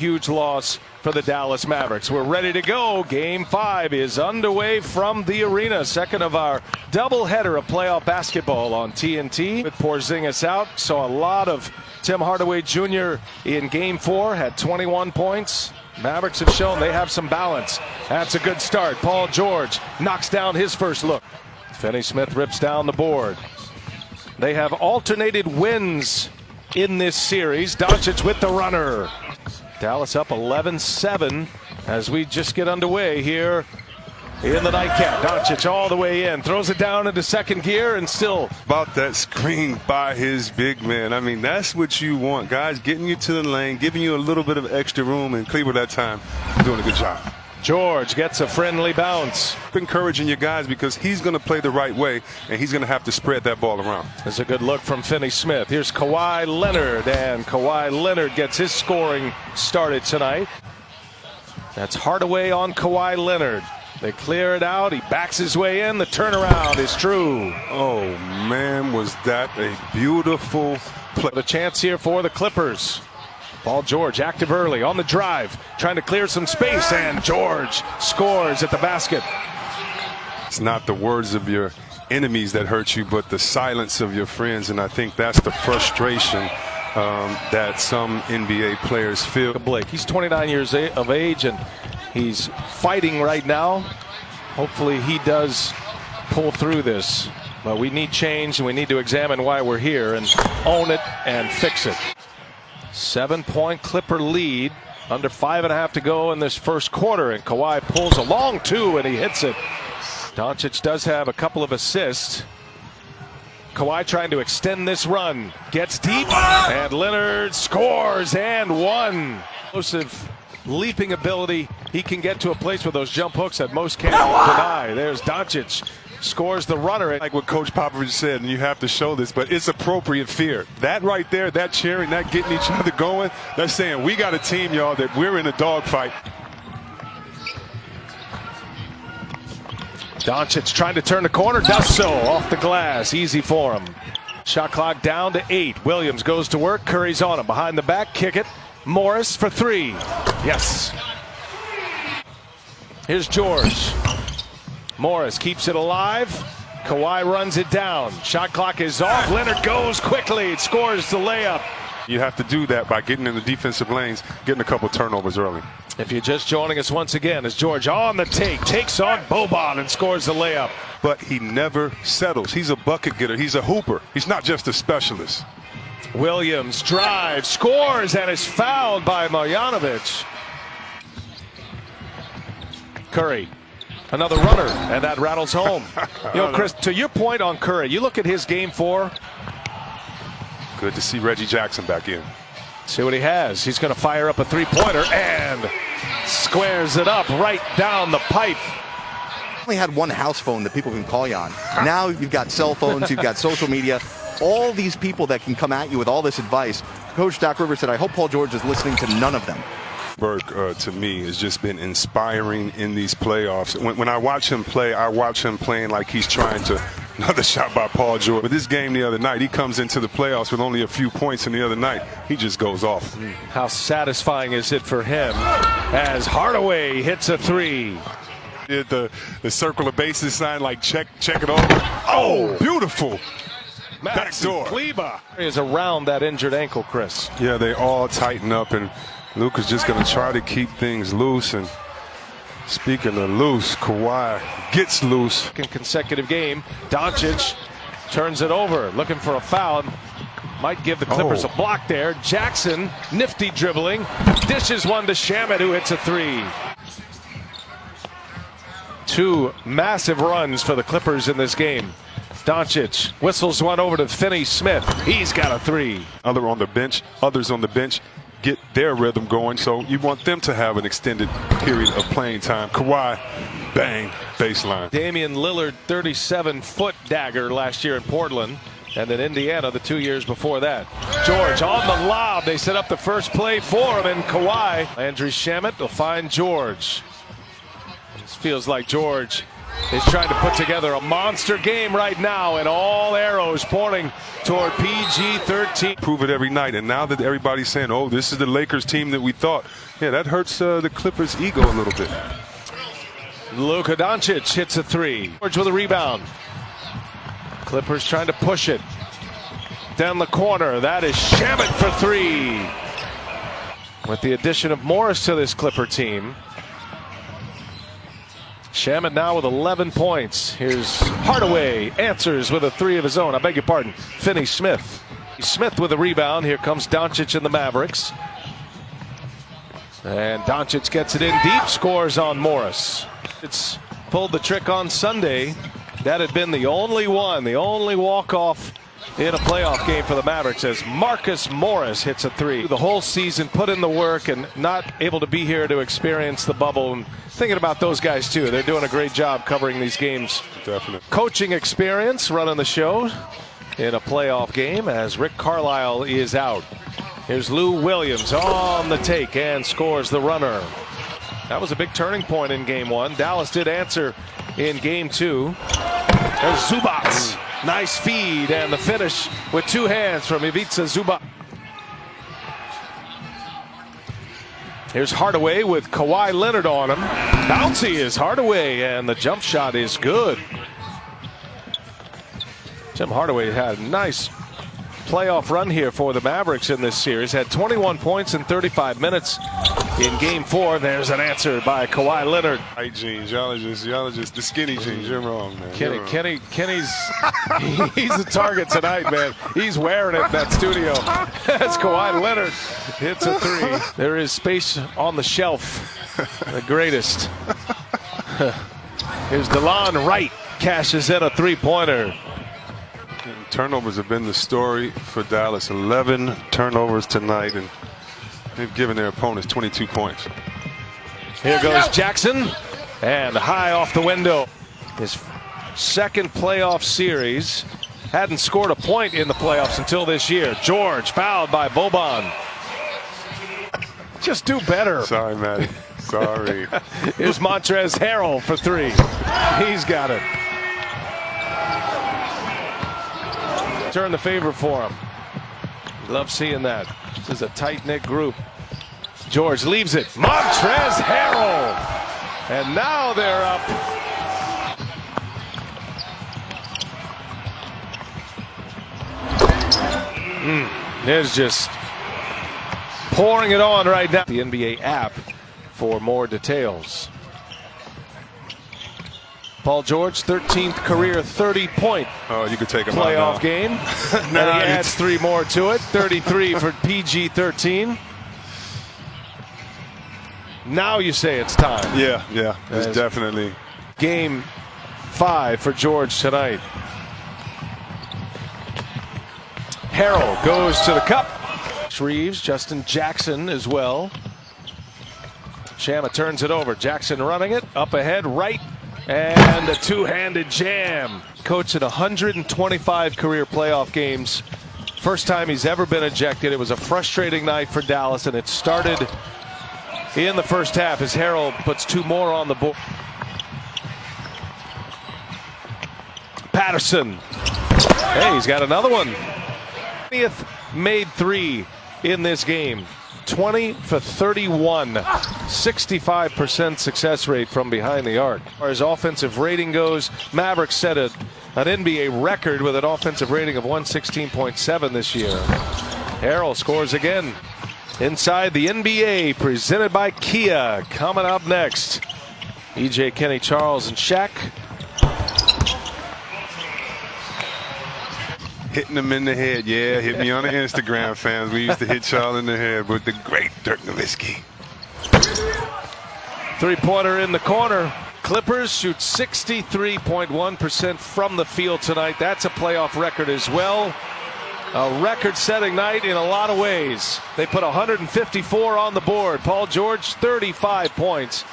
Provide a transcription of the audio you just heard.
huge loss for the Dallas Mavericks. We're ready to go. Game 5 is underway from the arena. Second of our doubleheader of playoff basketball on TNT. With Porzingis out, saw a lot of Tim Hardaway Jr. in Game 4, had 21 points. Mavericks have shown they have some balance. That's a good start. Paul George knocks down his first look. Finney-Smith rips down the board. They have alternated wins in this series. Doncic with the runner. Dallas up 11-7 as we just get underway here in the nightcap. Doncic all the way in, throws it down into second gear, and still about that screen by his big man. I mean, that's what you want, guys, getting you to the lane, giving you a little bit of extra room, and Cleveland that time doing a good job. George gets a friendly bounce. Encouraging your guys because he's going to play the right way, and he's going to have to spread that ball around. There's a good look from Finney-Smith. Here's Kawhi Leonard, and Kawhi Leonard gets his scoring started tonight. That's Hardaway on Kawhi Leonard. They clear it out. He backs his way in. The turnaround is true. Oh, man, was that a beautiful play. The chance here for the Clippers. Paul George active early on the drive, trying to clear some space, and George scores at the basket. It's not the words of your enemies that hurt you, but the silence of your friends, and I think that's the frustration that some NBA players feel. Blake, he's 29 years of age, and he's fighting right now. Hopefully he does pull through this, but we need change, and we need to examine why we're here and own it and fix it. 7-point Clipper lead, under 5.5 to go in this first quarter, and Kawhi pulls a long two and he hits it. Doncic does have a couple of assists. Kawhi trying to extend this run, gets deep, and Leonard scores and one. Explosive leaping ability. He can get to a place with those jump hooks that most can't deny. There's Doncic. Scores the runner. Like what Coach Popovich said, and you have to show this, but it's appropriate fear. That right there, that cheering, that getting each other going, that's saying we got a team, y'all, that we're in a dogfight. Doncic trying to turn the corner, does so off the glass. Easy for him. Shot clock down to 8. Williams goes to work. Curry's on him. Behind the back, kick it. Morris for 3. Yes. Here's George. Morris keeps it alive. Kawhi runs it down. Shot clock is off. Leonard goes quickly. Scores the layup. You have to do that by getting in the defensive lanes, getting a couple turnovers early. If you're just joining us once again, as George on the take, takes on Boban and scores the layup. But he never settles. He's a bucket getter. He's a hooper. He's not just a specialist. Williams drives, scores, and is fouled by Marjanovic. Curry. Another runner, and that rattles home. You know, Chris, to your point on Curry, you look at his Game 4. Good to see Reggie Jackson back in. See what he has. He's going to fire up a three-pointer and squares it up right down the pipe. Only had one house phone that people can call you on. Now you've got cell phones, you've got social media, all these people that can come at you with all this advice. Coach Doc Rivers said, I hope Paul George is listening to none of them. Berg, to me, has just been inspiring in these playoffs. When I watch him play, I watch him playing like he's trying to. Another shot by Paul George. But this game the other night, he comes into the playoffs with only a few points, and the other night, he just goes off. How satisfying is it for him as Hardaway hits a 3? Did the circle of bases sign, like check it over. Oh, beautiful. Backdoor. Kleber is around that injured ankle, Chris. Yeah, they all tighten up, and Luka's just going to try to keep things loose. And speaking of loose, Kawhi gets loose. Second consecutive game. Doncic turns it over, looking for a foul. Might give the Clippers a block there. Jackson, nifty dribbling, dishes one to Shamet, who hits a 3. 2 massive runs for the Clippers in this game. Doncic whistles one over to Finney-Smith. He's got a 3. Others on the bench get their rhythm going, so you want them to have an extended period of playing time. Kawhi, bang, baseline. Damian Lillard, 37-foot dagger last year in Portland, and then Indiana the 2 years before that. George on the lob. They set up the first play for him, and Kawhi. Landry Shamet will find George. This feels like George is trying to put together a monster game right now, and all arrows pointing toward PG-13. Prove it every night, and now that everybody's saying, oh, this is the Lakers team that we thought, yeah, that hurts the Clippers' ego a little bit. Luka Doncic hits a three. George with a rebound. Clippers trying to push it down the corner. That is Shamet for three. With the addition of Morris to this Clipper team, Shamet now with 11 points. Here's Hardaway, answers with a three of his own. I beg your pardon, Finney-Smith. Smith with a rebound. Here comes Doncic and the Mavericks. And Doncic gets it in deep, scores on Morris. It's pulled the trick on Sunday. That had been the only walk-off in a playoff game for the Mavericks, as Marcus Morris hits a three. The whole season put in the work and not able to be here to experience the bubble. And thinking about those guys too. They're doing a great job covering these games. Definitely. Coaching experience running the show in a playoff game as Rick Carlisle is out. Here's Lou Williams on the take and scores the runner. That was a big turning point in game one. Dallas did answer in game two. There's Zubac. Nice feed and the finish with two hands from Ivica Zubac. Here's Hardaway with Kawhi Leonard on him. Bouncy is Hardaway, and the jump shot is good. Tim Hardaway had a nice playoff run here for the Mavericks in this series. Had 21 points in 35 minutes in game four. There's an answer by Kawhi Leonard. Hey, jeans, y'all are just the skinny jeans. You're wrong, man. Kenny's he's the target tonight, man. He's wearing it in that studio. As Kawhi Leonard hits a three. There is space on the shelf. The greatest. Here's DeLon Wright, cashes in a three-pointer. Turnovers have been the story for Dallas. 11 turnovers tonight, and they've given their opponents 22 points. Here goes Jackson, and high off the window. His second playoff series. Hadn't scored a point in the playoffs until this year. George fouled by Boban. Just do better. Sorry, Matty. Sorry. Here's Montrezl Harrell for three. He's got it. Turn the favor for him. Love seeing that. This is a tight-knit group. George leaves it. Montrezl Harrell. And now they're up. There's just pouring it on right now. The NBA app for more details. Paul George, 13th career 30-point you could take him playoff out game. And he adds three more to it. 33 for PG-13. Now you say it's time. Yeah. It's definitely. Game 5 for George tonight. Harrell goes to the cup. Reeves, Justin Jackson as well. Shamet turns it over. Jackson running it. Up ahead, right. And a two-handed jam. Coached in 125 career playoff games. First time he's ever been ejected. It was a frustrating night for Dallas, and it started in the first half as Harrell puts two more on the board. Patterson. Hey, he's got another one. 20th made three in this game. 20 for 31. 65% success rate from behind the arc. As far as offensive rating goes, Mavericks set an NBA record with an offensive rating of 116.7 this year. Harrell scores again. Inside the NBA, presented by Kia. Coming up next, EJ, Kenny, Charles, and Shaq. Hitting them in the head. Yeah, hit me on the Instagram, fans. We used to hit y'all in the head with the great Dirk Nowitzki. Three-pointer in the corner. Clippers shoot 63.1% from the field tonight. That's a playoff record as well. A record-setting night in a lot of ways. They put 154 on the board. Paul George, 35 points.